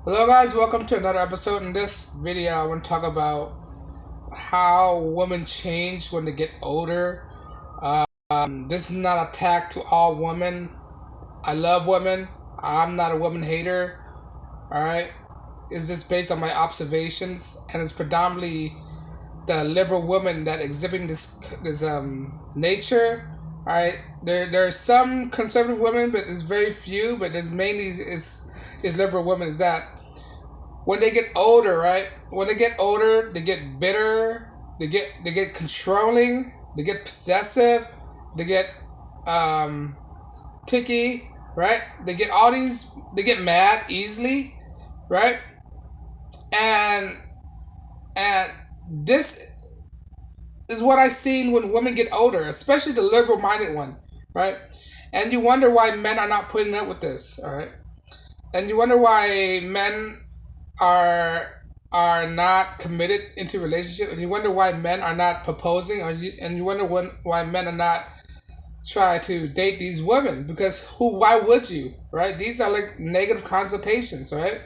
Hello guys, welcome to another episode. In this video, I want to talk about how women change when they get older. This is not an attack to all women. I love women. I'm not a woman hater. Alright? It's just based on my observations, and it's predominantly the liberal women that exhibiting this nature. Alright? There are some conservative women, but it's very few, but there's mainly is liberal women is that when they get older, right? When they get older, they get bitter, they get controlling, they get possessive, they get ticky, right? They get all these, they get mad easily, right? And and this is what I seen when women get older, especially the liberal minded one, right? And you wonder why men are not putting up with this, all right? And you wonder why men are not committed into relationship, and you wonder why men are not proposing, and you wonder why men are not try to date these women, because why would you, right? These are like negative consultations, right?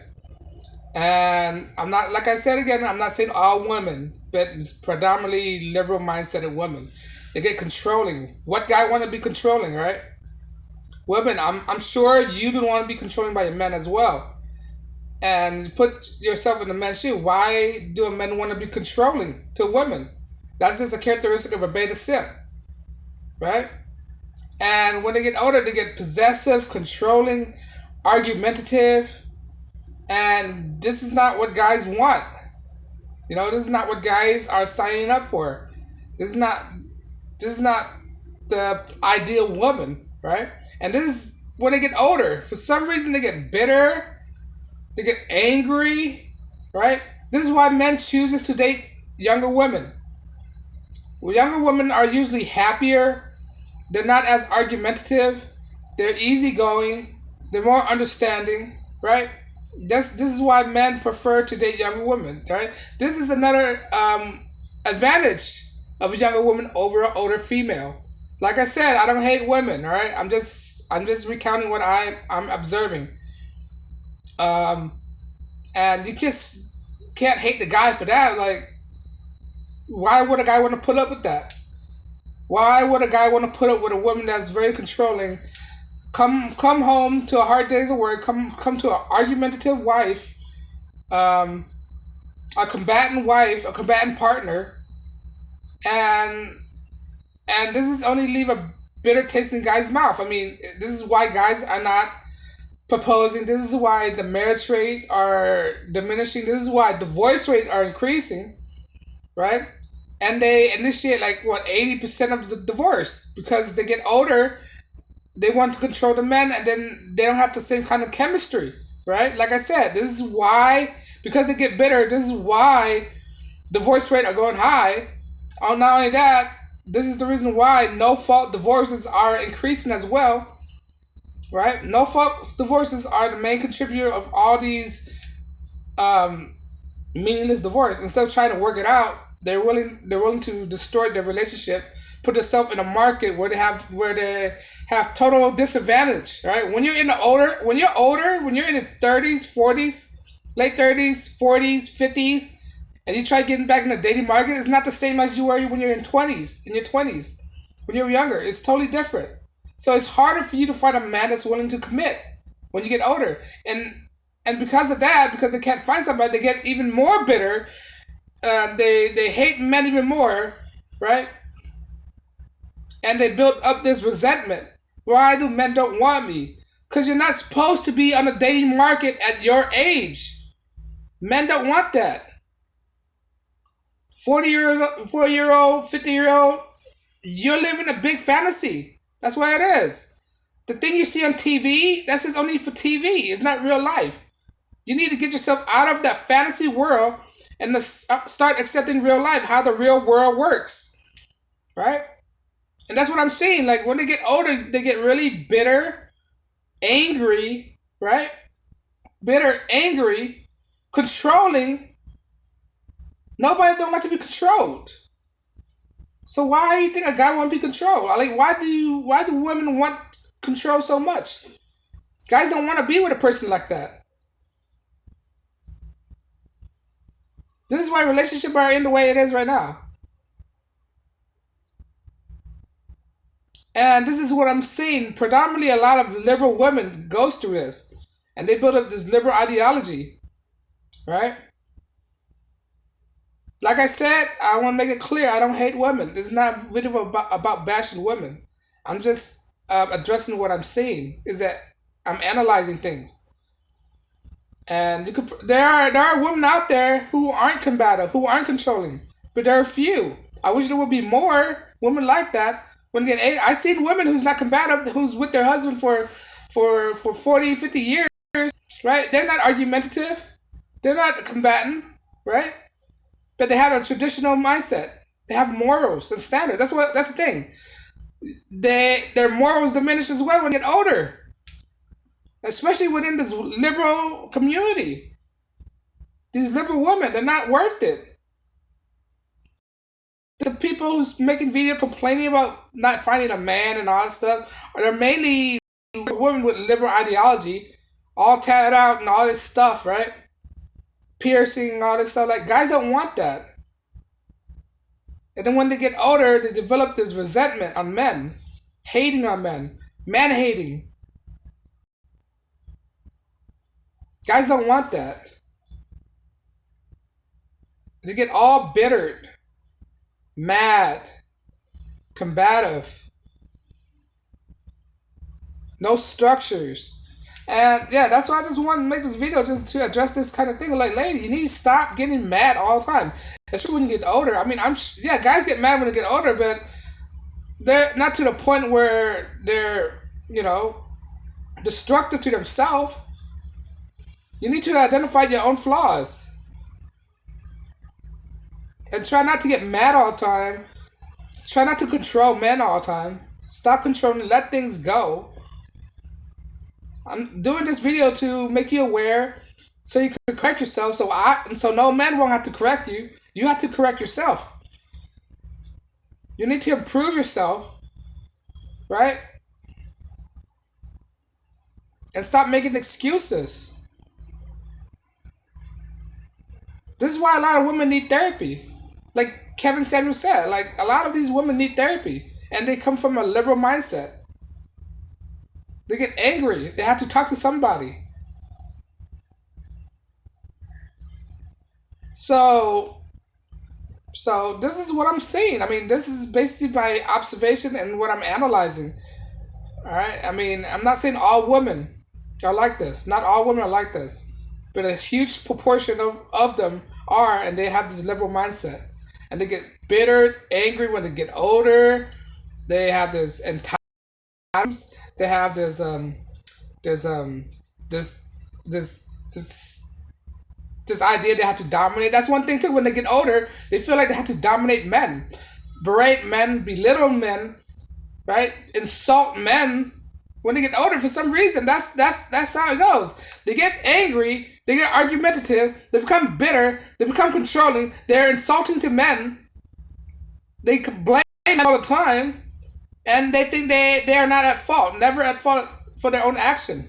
And I'm not, like I said again, I'm not saying all women, but it's predominantly liberal mindset of women. They get controlling. What guy want to be controlling, right? Women, I'm sure you don't want to be controlling by your men as well. And put yourself in the man's shoe. Why do men want to be controlling to women? That's just a characteristic of a beta simp, right? And when they get older, they get possessive, controlling, argumentative, and this is not what guys want. This is not what guys are signing up for. This is not this is not the ideal woman, right? And this is when they get older. For some reason, they get bitter, they get angry, right? This is why men chooses to date younger women. Well, younger women are usually happier. They're not as argumentative. They're easygoing. They're more understanding, right? This is why men prefer to date younger women, right? This is another advantage of a younger woman over an older female. Like I said, I don't hate women, all right? I'm just recounting what I'm observing. Um, and you just can't hate the guy for that. Like, why would a guy want to put up with that? Why would a guy want to put up with a woman that's very controlling? Come home to a hard days of work. Come to an argumentative wife, um, a combatant wife, a combatant partner, and this is only leave a bitter taste in guys' mouth. I mean, this is why guys are not proposing. This is why the marriage rate are diminishing. This is why divorce rate are increasing, right? And they initiate like what 80% of the divorce because they get older. They want to control the men, and then they don't have the same kind of chemistry, right? Like I said, this is why, because they get bitter. This is why divorce rate are going high. Oh, not only that, this is the reason why no fault divorces are increasing as well, right? No fault divorces are the main contributor of all these um, meaningless divorce. Instead of trying to work it out, they're willing to destroy their relationship, put themselves in a market where they have total disadvantage, right? When you're in the 30s, 40s, late 30s, 40s, 50s, and you try getting back in the dating market, it's not the same as you were when you're in your 20s, when you're younger. It's totally different. So it's harder for you to find a man that's willing to commit when you get older. And because of that, because they can't find somebody, they get even more bitter. They hate men even more, right? And they build up this resentment. Why do men don't want me? Because you're not supposed to be on the dating market at your age. Men don't want that. 40 year old, 50-year old, you're living a big fantasy. That's why it is. The thing you see on TV, that's just only for TV. It's not real life. You need to get yourself out of that fantasy world and start accepting real life, how the real world works, right? And that's what I'm saying. Like when they get older, they get really bitter, angry, right? Bitter, angry, controlling. Nobody don't like to be controlled. So why do you think a guy want to be controlled? Like why do women want control so much? Guys don't want to be with a person like that. This is why relationships are in the way it is right now. And this is what I'm seeing. Predominantly, a lot of liberal women goes through this, and they build up this liberal ideology, right? Like I said, I want to make it clear: I don't hate women. This is not a video about bashing women. I'm just addressing what I'm seeing. Is that I'm analyzing things, and there are women out there who aren't combative, who aren't controlling, but there are few. I wish there would be more women like that. When they get, I've seen women who's not combative, who's with their husband for 40, 50 years, right? They're not argumentative. They're not combatant, right? But they have a traditional mindset. They have morals and standards. That's the thing. Their morals diminish as well when they get older, especially within this liberal community. These liberal women, they're not worth it. The people who's making video complaining about not finding a man and all that stuff, are they're mainly women with liberal ideology, all tatted out and all this stuff, right? Piercing and all this stuff. Like, guys don't want that. And then when they get older, they develop this resentment on men, hating on men, man hating. Guys don't want that. They get all bittered, mad, combative, no structures. And yeah, that's why I just want to make this video just to address this kind of thing. Like, lady, you need to stop getting mad all the time, especially when you get older. I mean, yeah, guys get mad when they get older, but they're not to the point where they're destructive to themselves. You need to identify your own flaws and try not to get mad all the time. Try not to control men all the time. Stop controlling. Let things go. I'm doing this video to make you aware, so you can correct yourself. So no man won't have to correct you. You have to correct yourself. You need to improve yourself, right? And stop making excuses. This is why a lot of women need therapy. Like Kevin Samuel said, like a lot of these women need therapy, and they come from a liberal mindset. They get angry. They have to talk to somebody. So, so this is what I'm saying. I mean, this is basically my observation and what I'm analyzing. All right. I mean, I'm not saying all women are like this. Not all women are like this, but a huge proportion of them are, and they have this liberal mindset, and they get bitter, angry when they get older. They have this entitlement. They have there's this this this this idea they have to dominate. That's one thing too. When they get older, they feel like they have to dominate men, berate men, belittle men, right? Insult men. When they get older, for some reason, that's how it goes. They get angry, they get argumentative, they become bitter, they become controlling. They're insulting to men. They blame men all the time, and they think they are not at fault, never at fault for their own action.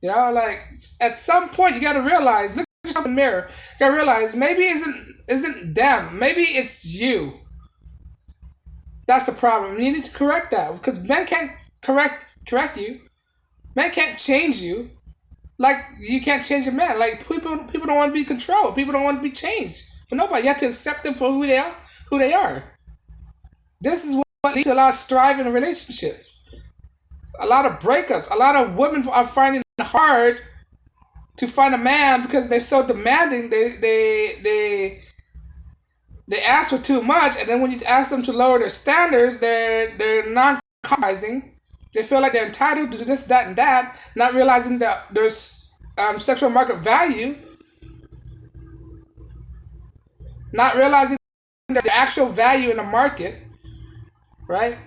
Like at some point you gotta realize, look at yourself in the mirror. You gotta realize maybe isn't them. Maybe it's you. That's the problem. You need to correct that because men can't correct you. Men can't change you. Like you can't change a man. Like people don't want to be controlled. People don't want to be changed. For nobody, you have to accept them for who they are. Who they are. This is what leads to a lot of strife in relationships. A lot of breakups. A lot of women are finding it hard to find a man because they're so demanding. They ask for too much, and then when you ask them to lower their standards, they're non compromising. They feel like they're entitled to this, that, and that, not realizing that there's sexual market value, not realizing the actual value in the market, right?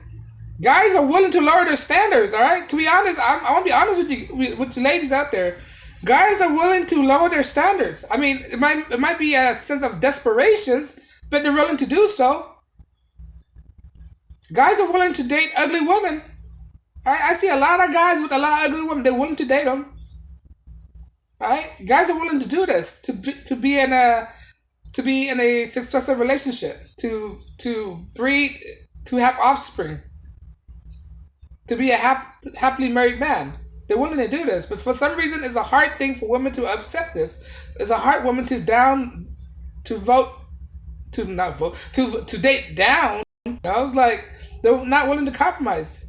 Guys are willing to lower their standards, all right? To be honest, I want to be honest with you, with the ladies out there. Guys are willing to lower their standards. I mean, it might be a sense of desperation, but they're willing to do so. Guys are willing to date ugly women. I see a lot of guys with a lot of ugly women. They're willing to date them. Right? Guys are willing to do this to be in a successful relationship, to breed, to have offspring, to be a happily married man. They're willing to do this, but for some reason, it's a hard thing for women to accept this. It's a hard woman to vote to not vote to date down. I was like, they're not willing to compromise.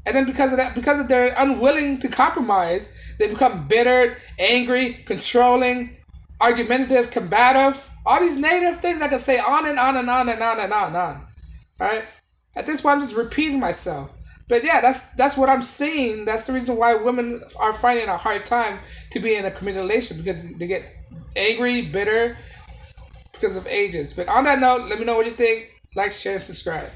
And then because of that, because of they're unwilling to compromise, they become bitter, angry, controlling, argumentative, combative. All these negative things I can say on and on and on and on and on and on. Right? At this point, I'm just repeating myself. But yeah, that's what I'm seeing. That's the reason why women are finding a hard time to be in a committed relationship because they get angry, bitter because of ages. But on that note, let me know what you think. Like, share, and subscribe.